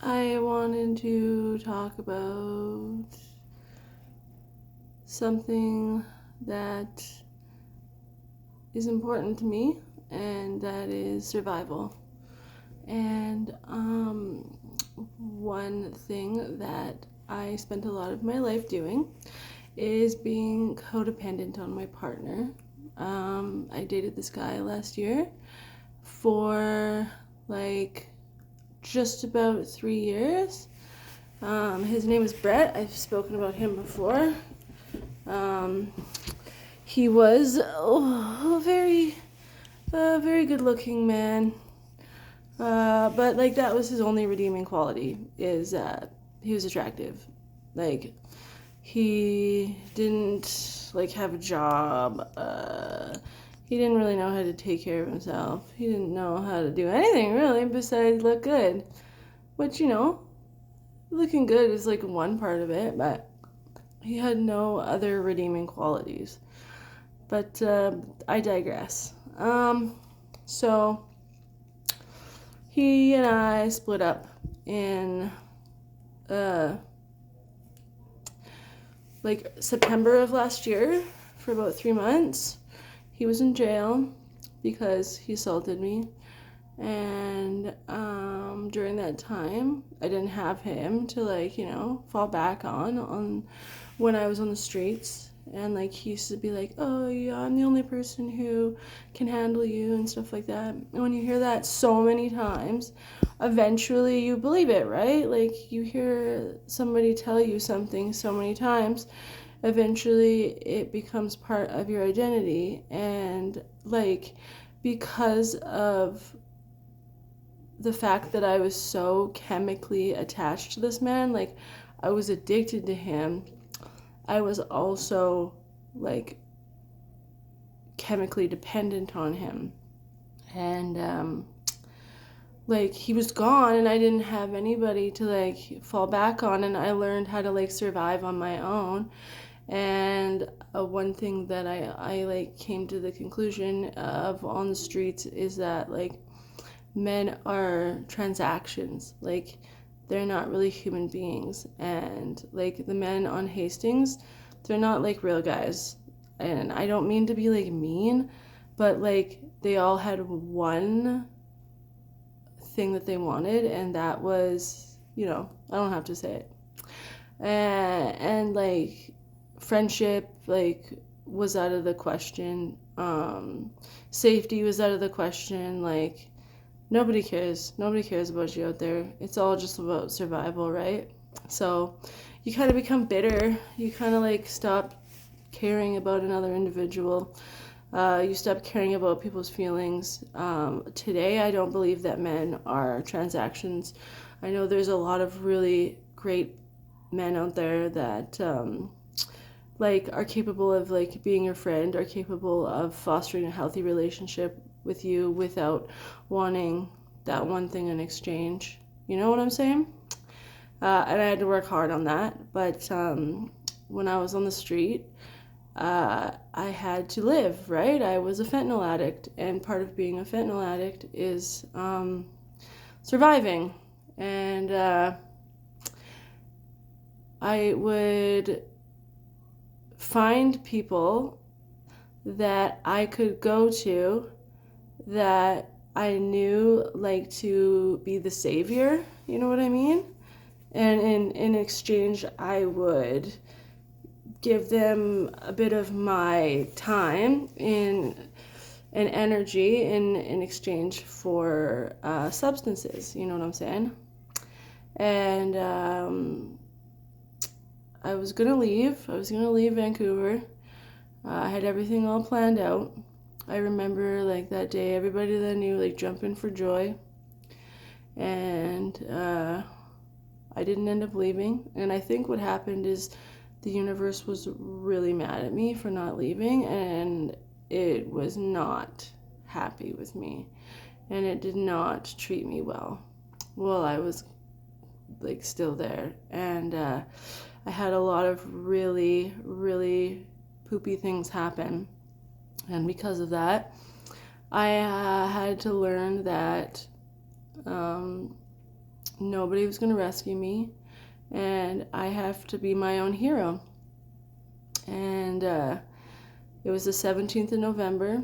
I wanted to talk about something that is important to me, and that is survival. And one thing that I spent a lot of my life doing is being codependent on my partner. I dated this guy last year for like just about 3 years. His name is Brett. I've spoken about him before. Um, he was a very good-looking man, but like that was his only redeeming quality is he was attractive. Like he didn't like have a job. He didn't really know how to take care of himself. He didn't know how to do anything really besides look good. Which, looking good is like one part of it, but he had no other redeeming qualities. But I digress. So he and I split up in like September of last year for about 3 months. He was in jail because he assaulted me. And during that time, I didn't have him to fall back on when I was on the streets. And like he used to be like, oh yeah, I'm the only person who can handle you and stuff like that. And when you hear that so many times, eventually you believe it, right? Like you hear somebody tell you something so many times, eventually it becomes part of your identity. And like because of the fact that I was so chemically attached to this man, like I was addicted to him, I was also like chemically dependent on him. And like he was gone and I didn't have anybody to like fall back on, and I learned how to like survive on my own. And one thing that I like came to the conclusion of on the streets is that like men are transactions. Like they're not really human beings. And like the men on Hastings, they're not like real guys. And I don't mean to be like mean, but like they all had one thing that they wanted, and that was, I don't have to say it. And like friendship like was out of the question. Safety was out of the question. Like nobody cares. Nobody cares about you out there. It's all just about survival, right? So you kind of become bitter. You kind of like stop caring about another individual. You stop caring about people's feelings. Today, I don't believe that men are transactions. I know there's a lot of really great men out there that like are capable of like being your friend, are capable of fostering a healthy relationship with you without wanting that one thing in exchange. You know what I'm saying? And I had to work hard on that. But when I was on the street, I had to live, right? I was a fentanyl addict, and part of being a fentanyl addict is surviving. And I would find people that I could go to that I knew like to be the savior, you know what I mean? And in exchange, I would give them a bit of my time and energy in exchange for substances, you know what I'm saying? And I was gonna leave. I was gonna leave Vancouver. I had everything all planned out. I remember like that day, everybody that I knew like jumping for joy, and I didn't end up leaving. And I think what happened is the universe was really mad at me for not leaving, and it was not happy with me, and it did not treat me well while I was like still there. And I had a lot of really, really poopy things happen. And because of that, I had to learn that nobody was going to rescue me, and I have to be my own hero. And it was the 17th of November,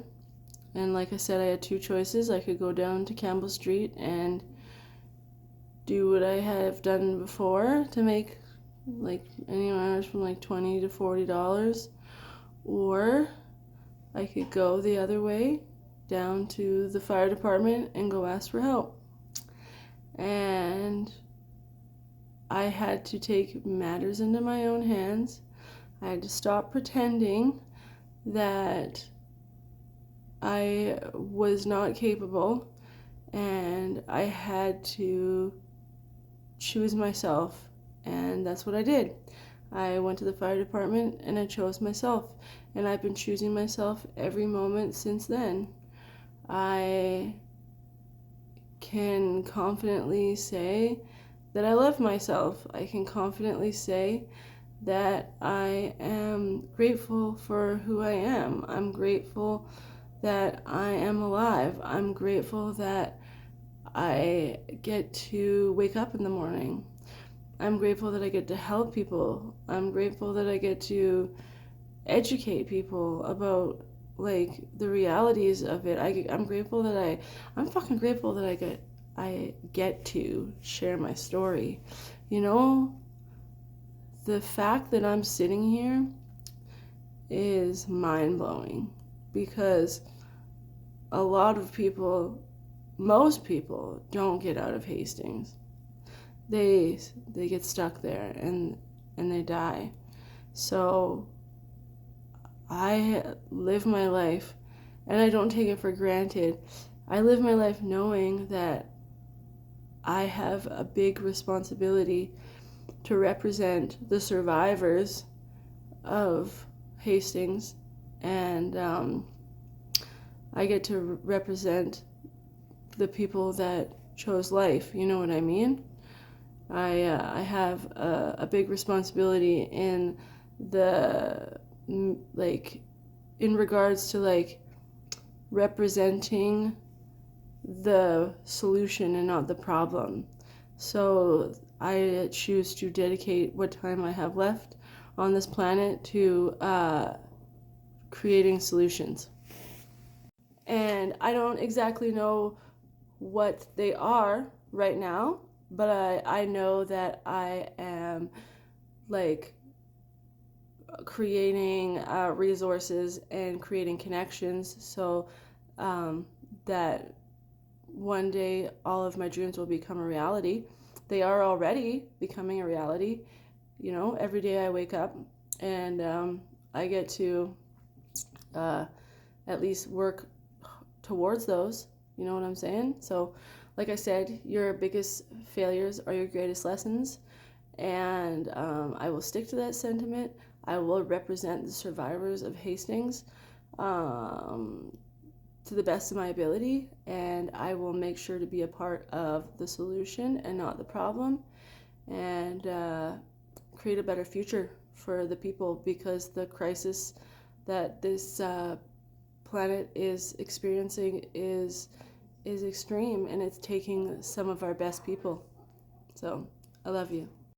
and like I said, I had two choices. I could go down to Campbell Street and do what I have done before to make like anywhere from like $20 to $40, or I could go the other way down to the fire department and go ask for help. And I had to take matters into my own hands. I had to stop pretending that I was not capable, and I had to choose myself, and that's what I did. I went to the fire department and I chose myself, and I've been choosing myself every moment since then. I can confidently say that I love myself. I can confidently say that I am grateful for who I am. I'm grateful that I am alive. I'm grateful that I get to wake up in the morning. I'm grateful that I get to help people. I'm grateful that I get to educate people about like the realities of it. I'm grateful that I'm fucking grateful that I get to share my story. You know, the fact that I'm sitting here is mind-blowing, because a lot of people, most people, don't get out of Hastings. They get stuck there and they die. So I live my life, and I don't take it for granted. I live my life knowing that I have a big responsibility to represent the survivors of Hastings, and I get to represent the people that chose life. You know what I mean? I have a big responsibility in the like in regards to like representing the solution and not the problem. So I choose to dedicate what time I have left on this planet to creating solutions. And I don't exactly know what they are right now, but I know that I am like creating resources and creating connections, so that one day all of my dreams will become a reality. They are already becoming a reality. You know, every day I wake up and I get to at least work towards those. You know what I'm saying? So, like I said, your biggest failures are your greatest lessons, and I will stick to that sentiment. I will represent the survivors of Hastings to the best of my ability, and I will make sure to be a part of the solution and not the problem, and create a better future for the people, because the crisis that this planet is experiencing is extreme, and it's taking some of our best people. So I love you.